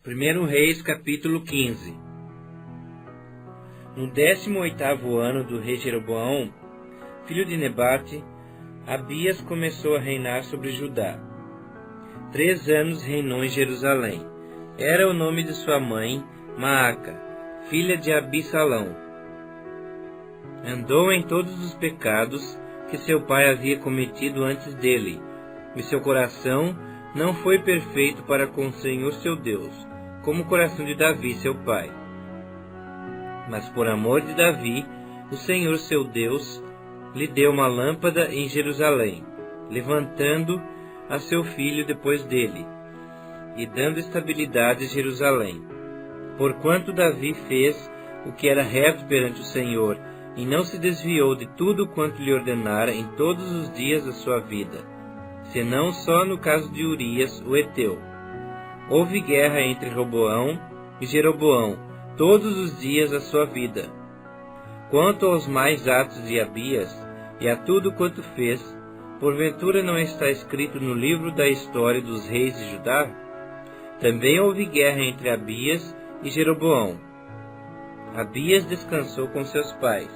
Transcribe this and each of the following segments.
1 Reis, capítulo 15. No 18º ano do rei Jeroboão, filho de Nebate, Abias começou a reinar sobre Judá. 3 anos reinou em Jerusalém. Era o nome de sua mãe, Maaca, filha de Abissalão. Andou em todos os pecados que seu pai havia cometido antes dele, e seu coração não foi perfeito para com o Senhor seu Deus, como o coração de Davi, seu pai. Mas por amor de Davi, o Senhor seu Deus lhe deu uma lâmpada em Jerusalém, levantando a seu filho depois dele, e dando estabilidade a Jerusalém. Porquanto Davi fez o que era reto perante o Senhor, e não se desviou de tudo quanto lhe ordenara em todos os dias da sua vida, senão só no caso de Urias, o heteu. Houve guerra entre Roboão e Jeroboão todos os dias da sua vida. Quanto aos mais atos de Abias, e a tudo quanto fez, porventura não está escrito no livro da história dos reis de Judá? Também houve guerra entre Abias e Jeroboão. Abias descansou com seus pais,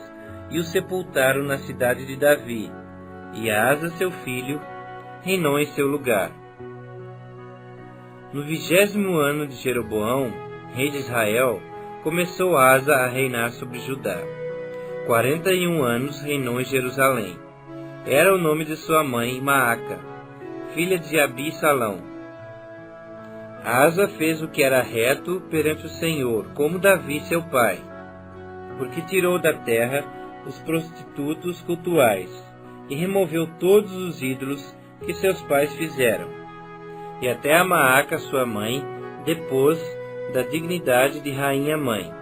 e o sepultaram na cidade de Davi, e Asa, seu filho, reinou em seu lugar. No 20º ano de Jeroboão, rei de Israel, começou Asa a reinar sobre Judá. 41 anos reinou em Jerusalém. Era o nome de sua mãe, Maaca, filha de Abissalão. Asa fez o que era reto perante o Senhor, como Davi, seu pai, porque tirou da terra os prostitutos cultuais, e removeu todos os ídolos que seus pais fizeram. E até a Maaca, sua mãe, depôs da dignidade de rainha-mãe,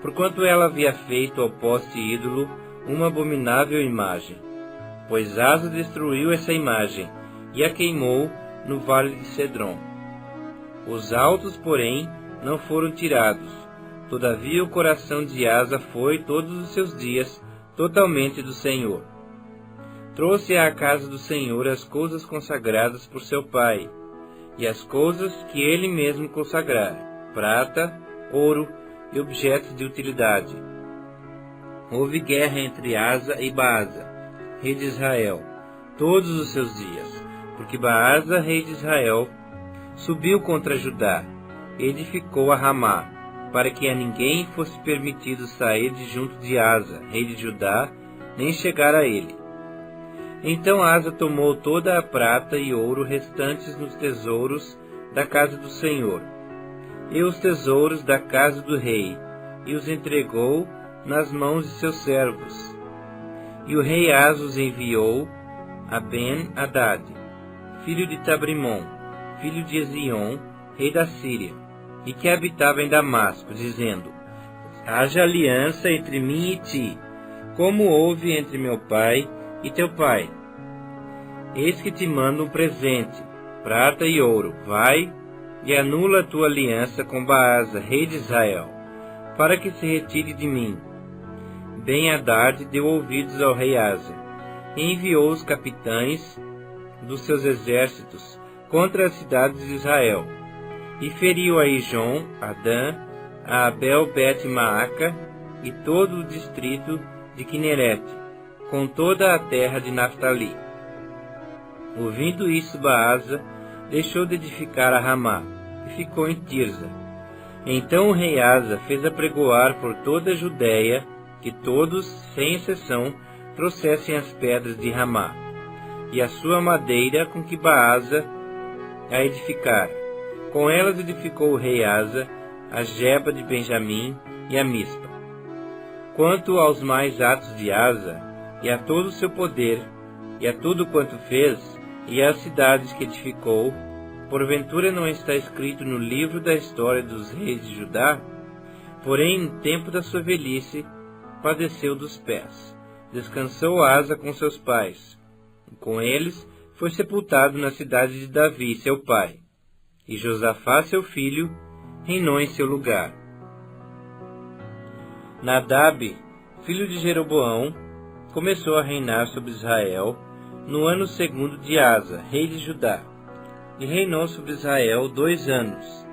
porquanto ela havia feito ao poste ídolo uma abominável imagem. Pois Asa destruiu essa imagem, e a queimou no vale de Cedron. Os altos, porém, não foram tirados. Todavia o coração de Asa foi, todos os seus dias, totalmente do Senhor. Trouxe à casa do Senhor as coisas consagradas por seu pai, e as coisas que ele mesmo consagrara, prata, ouro e objetos de utilidade. Houve guerra entre Asa e Baasa, rei de Israel, todos os seus dias, porque Baasa, rei de Israel, subiu contra Judá, e edificou a Ramá, para que a ninguém fosse permitido sair de junto de Asa, rei de Judá, nem chegar a ele. Então Asa tomou toda a prata e ouro restantes nos tesouros da casa do Senhor, e os tesouros da casa do rei, e os entregou nas mãos de seus servos. E o rei Asa os enviou a Ben-Hadad, filho de Tabrimon, filho de Ezion, rei da Síria, e que habitava em Damasco, dizendo: Haja aliança entre mim e ti, como houve entre meu pai e teu pai. Eis que te mando um presente, prata e ouro. Vai e anula a tua aliança com Baasa, rei de Israel, para que se retire de mim. Ben-Hadad deu ouvidos ao rei Asa, e enviou os capitães dos seus exércitos contra as cidades de Israel, e feriu a Ijon, a Dan, a Abel-Bet-Maaca e todo o distrito de Quinerete, com toda a terra de Naftali. Ouvindo isso, Baasa deixou de edificar a Ramá, e ficou em Tirza. Então o rei Asa fez apregoar por toda a Judéia que todos, sem exceção, trouxessem as pedras de Ramá, e a sua madeira com que Baasa a edificar. Com elas edificou o rei Asa a Geba de Benjamim e a Mispa. Quanto aos mais atos de Asa, e a todo o seu poder, e a tudo quanto fez, e às cidades que edificou, porventura não está escrito no livro da história dos reis de Judá? Porém, no tempo da sua velhice, padeceu dos pés. Descansou Asa com seus pais, e com eles foi sepultado na cidade de Davi, seu pai. E Josafá, seu filho, reinou em seu lugar. Nadab, filho de Jeroboão, começou a reinar sobre Israel no ano 2º de Asa, rei de Judá, e reinou sobre Israel 2 anos.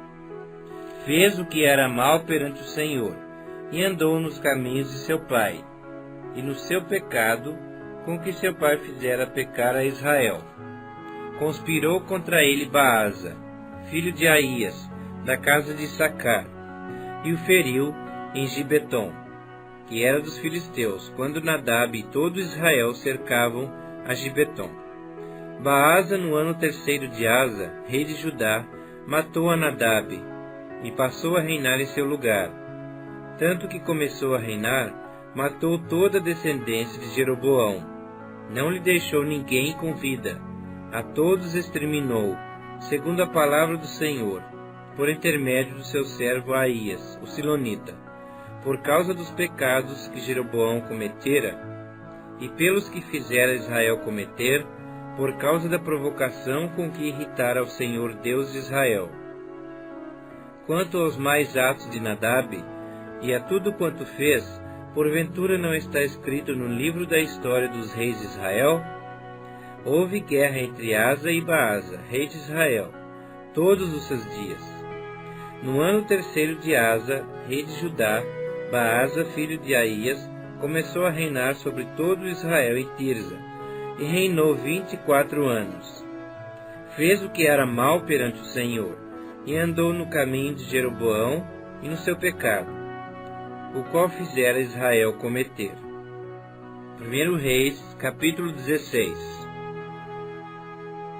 Fez o que era mal perante o Senhor, e andou nos caminhos de seu pai, e no seu pecado, com que seu pai fizera pecar a Israel. Conspirou contra ele Baasa, filho de Aías, da casa de Issacar, e o feriu em Gibeton, que era dos filisteus, quando Nadab e todo Israel cercavam a Gibeton. Baasa, no ano 3º de Asa, rei de Judá, matou a Nadab, e passou a reinar em seu lugar. Tanto que começou a reinar, matou toda a descendência de Jeroboão. Não lhe deixou ninguém com vida, a todos exterminou, segundo a palavra do Senhor, por intermédio do seu servo Aías, o Silonita, por causa dos pecados que Jeroboão cometera, e pelos que fizera Israel cometer, por causa da provocação com que irritara ao Senhor Deus de Israel. Quanto aos mais atos de Nadab, e a tudo quanto fez, porventura não está escrito no livro da história dos reis de Israel? Houve guerra entre Asa e Baasa, rei de Israel, todos os seus dias. No ano 3º de Asa, rei de Judá, Baasa, filho de Aías, começou a reinar sobre todo Israel em Tirza, e reinou 24 anos. Fez o que era mal perante o Senhor, e andou no caminho de Jeroboão e no seu pecado, o qual fizera Israel cometer. 1 Reis, capítulo 16.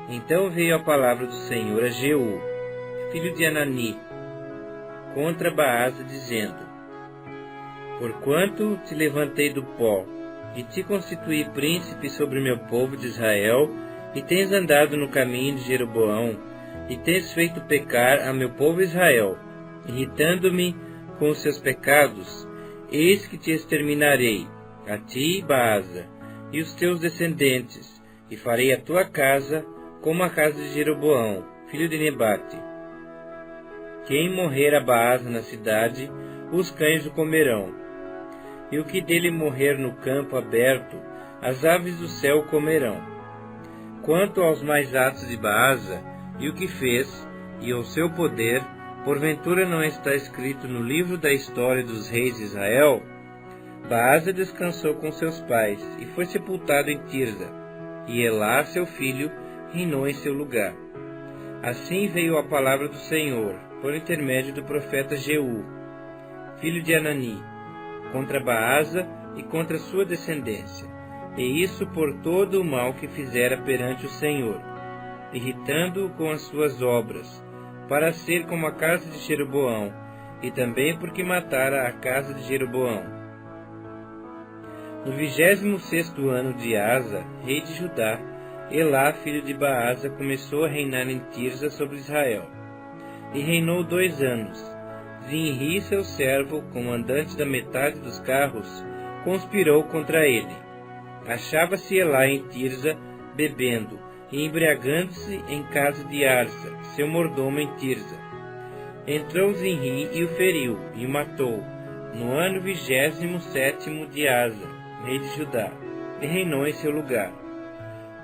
Então veio a palavra do Senhor a Jeú, filho de Anani, contra Baasa, dizendo: Porquanto te levantei do pó, e te constituí príncipe sobre o meu povo de Israel, e tens andado no caminho de Jeroboão, e tens feito pecar a meu povo Israel, irritando-me com os seus pecados, eis que te exterminarei, a ti, Baasa, e os teus descendentes, e farei a tua casa como a casa de Jeroboão, filho de Nebate. Quem morrer a Baasa na cidade, os cães o comerão. E o que dele morrer no campo aberto, as aves do céu o comerão. Quanto aos mais atos de Baasa, e o que fez, e ao seu poder, porventura não está escrito no livro da história dos reis de Israel? Baasa descansou com seus pais, e foi sepultado em Tirza, e Elá, seu filho, reinou em seu lugar. Assim veio a palavra do Senhor, por intermédio do profeta Jeú, filho de Anani, contra Baasa e contra sua descendência, e isso por todo o mal que fizera perante o Senhor, irritando-o com as suas obras, para ser como a casa de Jeroboão, e também porque matara a casa de Jeroboão. No 26º ano de Asa, rei de Judá, Elá, filho de Baasa, começou a reinar em Tirza sobre Israel, e reinou 2 anos. Zinri, seu servo, comandante da metade dos carros, conspirou contra ele. Achava-se Elá em Tirza, bebendo, e embriagando-se em casa de Arsa, seu mordomo em Tirza. Entrou Zinri e o feriu, e o matou, no ano 27º de Asa, rei de Judá, e reinou em seu lugar.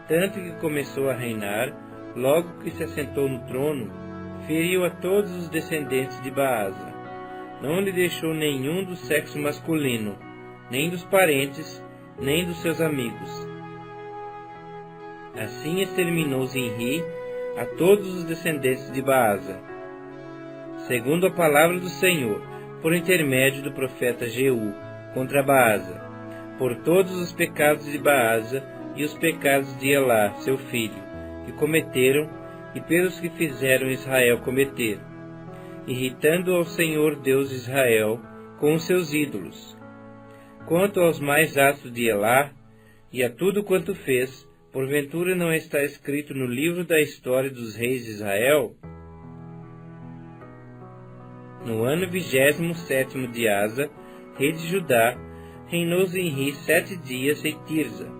Tanto que começou a reinar, logo que se assentou no trono, feriu a todos os descendentes de Baasa. Não lhe deixou nenhum do sexo masculino, nem dos parentes, nem dos seus amigos. Assim exterminou Zinri a todos os descendentes de Baasa, segundo a palavra do Senhor, por intermédio do profeta Jeú, contra Baasa, por todos os pecados de Baasa e os pecados de Elá, seu filho, que cometeram, e pelos que fizeram Israel cometer, irritando ao Senhor Deus de Israel com os seus ídolos. Quanto aos mais atos de Elá, e a tudo quanto fez, porventura não está escrito no livro da história dos reis de Israel? No ano 27º de Asa, rei de Judá, reinou Zinri 7 dias em Tirza,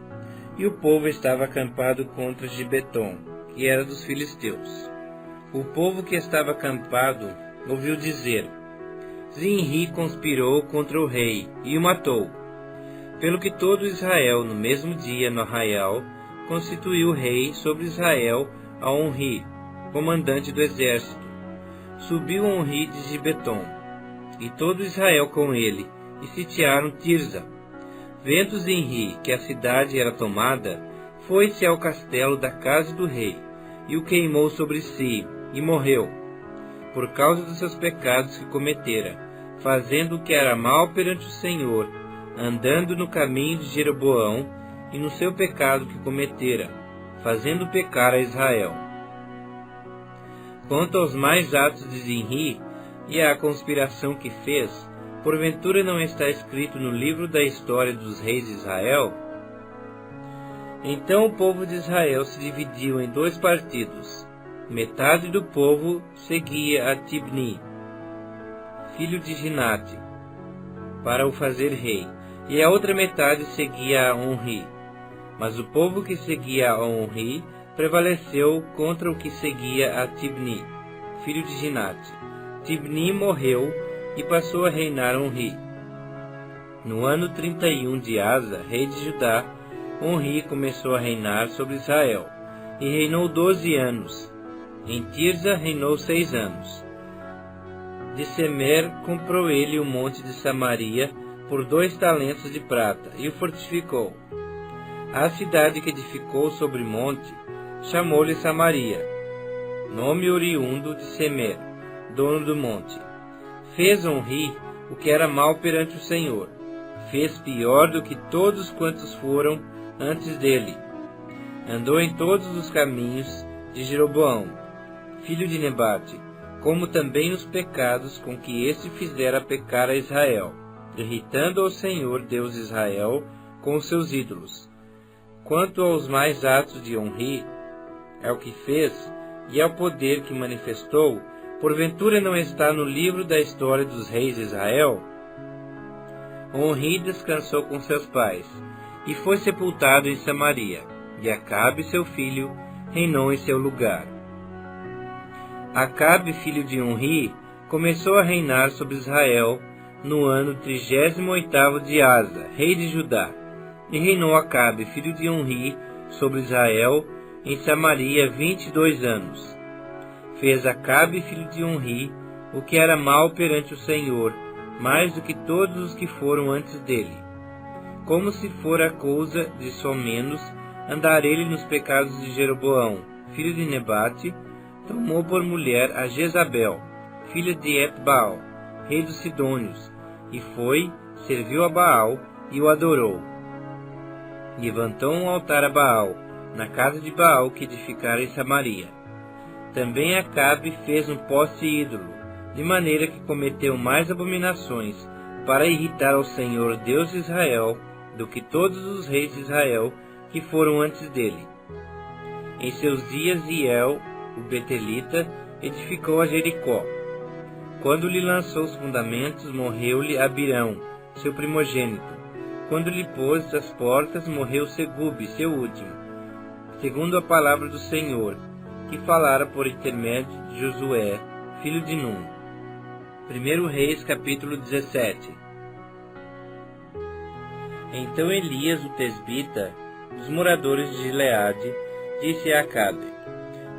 e o povo estava acampado contra Gibeton, que era dos filisteus. O povo que estava acampado ouviu dizer: Zinri conspirou contra o rei, e o matou. Pelo que todo Israel, no mesmo dia, no arraial, constituiu rei sobre Israel a Onri, comandante do exército. subiu Onri de Gibeton, e todo Israel com ele, e sitiaram Tirza. Vendo Zinri que a cidade era tomada, foi-se ao castelo da casa do rei, e o queimou sobre si, e morreu, por causa dos seus pecados que cometera, fazendo o que era mal perante o Senhor, andando no caminho de Jeroboão, e no seu pecado que cometera, fazendo pecar a Israel. Quanto aos mais atos de Zinri e à conspiração que fez, porventura não está escrito no livro da história dos reis de Israel? Então o povo de Israel se dividiu em 2 partidos. Metade do povo seguia a Tibni, filho de Ginate, para o fazer rei, e a outra metade seguia a Onri. Mas o povo que seguia a Onri prevaleceu contra o que seguia a Tibni, filho de Ginate. Tibni morreu e passou a reinar Onri. No ano 31 de Asa, rei de Judá, Onri começou a reinar sobre Israel, e reinou 12 anos. Em Tirza reinou 6 anos. De Semer comprou ele o monte de Samaria por 2 talentos de prata, e o fortificou. A cidade que edificou sobre o monte chamou-lhe Samaria, nome oriundo de Semer, dono do monte. Fez Onri o que era mal perante o Senhor. Fez pior do que todos quantos foram antes dele. Andou em todos os caminhos de Jeroboão, filho de Nebate, como também nos pecados com que este fizera pecar a Israel, irritando ao Senhor Deus de Israel com os seus ídolos. Quanto aos mais atos de Onri, ao que fez e ao poder que manifestou, porventura não está no livro da história dos reis de Israel? Onri descansou com seus pais, e foi sepultado em Samaria, e Acabe, seu filho, reinou em seu lugar. Acabe, filho de Onri, começou a reinar sobre Israel no ano 38º de Asa, rei de Judá, e reinou Acabe, filho de Onri, sobre Israel, em Samaria 22 anos. Fez Acabe, filho de Onri, o que era mal perante o Senhor, mais do que todos os que foram antes dele. Como se fora coisa de somenos andar ele nos pecados de Jeroboão, filho de Nebate, tomou por mulher a Jezabel, filha de Etbaal, rei dos Sidônios, e foi, serviu a Baal e o adorou. Levantou um altar a Baal, na casa de Baal que edificara em Samaria. Também Acabe fez um poste ídolo, de maneira que cometeu mais abominações, para irritar ao Senhor Deus de Israel, do que todos os reis de Israel que foram antes dele. Em seus dias, Hiel, o Betelita, edificou a Jericó. Quando lhe lançou os fundamentos, morreu-lhe Abirão, seu primogênito. Quando lhe pôs as portas, morreu Segube, seu último, segundo a palavra do Senhor, que falara por intermédio de Josué, filho de Num. 1 Reis, capítulo 17. Então Elias, o tesbita, dos moradores de Gileade, disse a Acabe: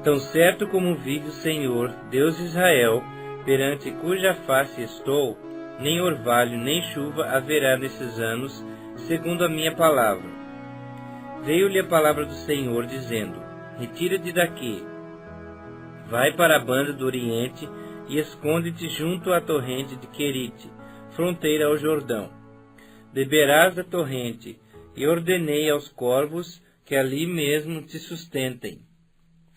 Tão certo como vive o Senhor, Deus de Israel, perante cuja face estou, nem orvalho nem chuva haverá nesses anos, segundo a minha palavra. Veio-lhe a palavra do Senhor, dizendo: Retira-te daqui, vai para a banda do Oriente e esconde-te junto à torrente de Querite, fronteira ao Jordão. Beberás da torrente, e ordenei aos corvos que ali mesmo te sustentem.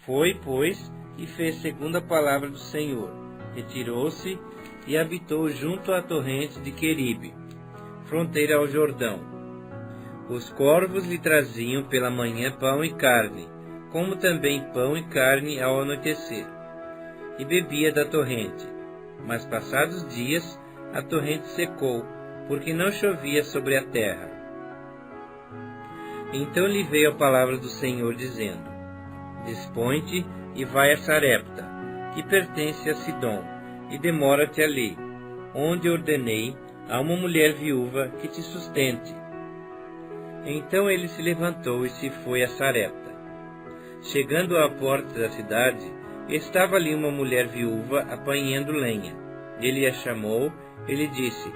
Foi, pois, e fez segundo a palavra do Senhor. Retirou-se e habitou junto à torrente de Queribe, fronteira ao Jordão. Os corvos lhe traziam pela manhã pão e carne, como também pão e carne ao anoitecer, e bebia da torrente. Mas passados dias, a torrente secou, porque não chovia sobre a terra. Então lhe veio a palavra do Senhor, dizendo: Dispõe-te e vai a Sarepta, que pertence a Sidom, e demora-te ali, onde ordenei a uma mulher viúva que te sustente. Então ele se levantou e se foi a Sarepta. Chegando à porta da cidade, estava ali uma mulher viúva apanhando lenha. Ele a chamou e lhe disse: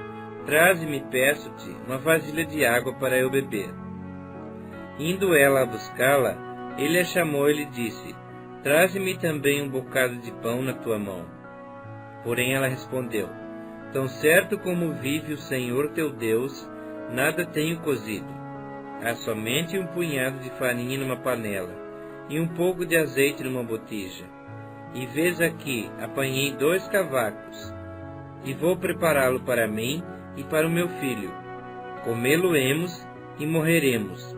Traze-me, peço-te, uma vasilha de água para eu beber. Indo ela a buscá-la, ele a chamou e lhe disse: Traze-me também um bocado de pão na tua mão. Porém ela respondeu: Tão certo como vive o Senhor teu Deus, nada tenho cozido. Há somente um punhado de farinha numa panela e um pouco de azeite numa botija. E vês aqui, apanhei 2 cavacos, e vou prepará-lo para mim e para o meu filho. Comê-lo-emos e morreremos.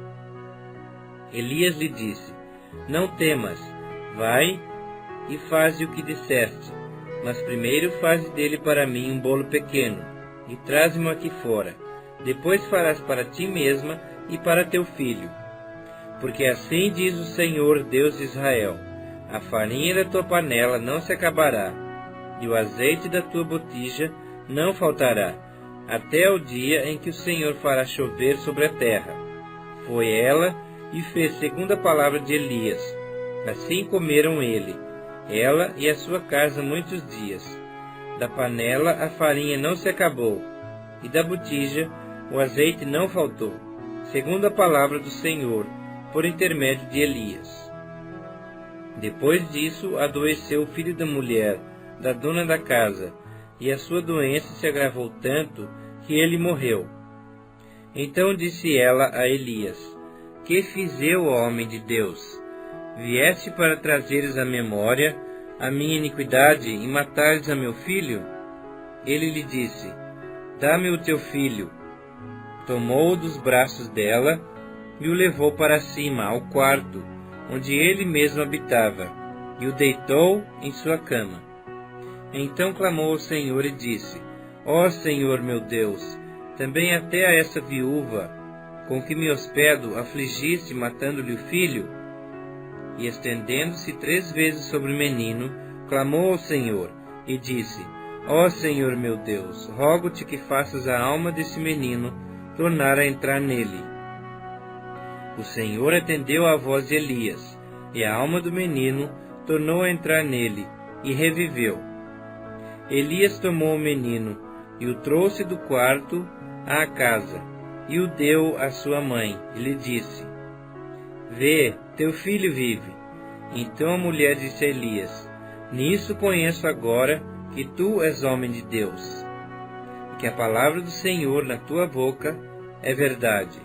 Elias lhe disse: Não temas, vai e faze o que disseste, mas primeiro faze dele para mim um bolo pequeno, e traze-mo aqui fora. Depois farás para ti mesma e para teu filho. Porque assim diz o Senhor, Deus de Israel: a farinha da tua panela não se acabará, e o azeite da tua botija não faltará, até o dia em que o Senhor fará chover sobre a terra. Foi ela e fez segundo a palavra de Elias. Assim comeram ela e a sua casa muitos dias. Da panela a farinha não se acabou, e da botija o azeite não faltou, segundo a palavra do Senhor, por intermédio de Elias. Depois disso, adoeceu o filho da mulher, da dona da casa, e a sua doença se agravou tanto que ele morreu. Então disse ela a Elias: Que fiz eu, homem de Deus? Vieste para trazeres à memória a minha iniquidade e matares a meu filho? Ele lhe disse: Dá-me o teu filho. Tomou-o dos braços dela e o levou para cima, ao quarto, onde ele mesmo habitava, e o deitou em sua cama. Então clamou ao Senhor e disse: Ó Senhor meu Deus, também até a essa viúva, com que me hospedo, afligiste, matando-lhe o filho? E estendendo-se 3 vezes sobre o menino, clamou ao Senhor, e disse: Ó Senhor meu Deus, rogo-te que faças a alma desse menino tornar a entrar nele. O Senhor atendeu à voz de Elias, e a alma do menino tornou a entrar nele, e reviveu. Elias tomou o menino, e o trouxe do quarto à casa, e o deu à sua mãe, e lhe disse: Vê, teu filho vive. Então a mulher disse a Elias: Nisso conheço agora que tu és homem de Deus, e que a palavra do Senhor na tua boca é verdade.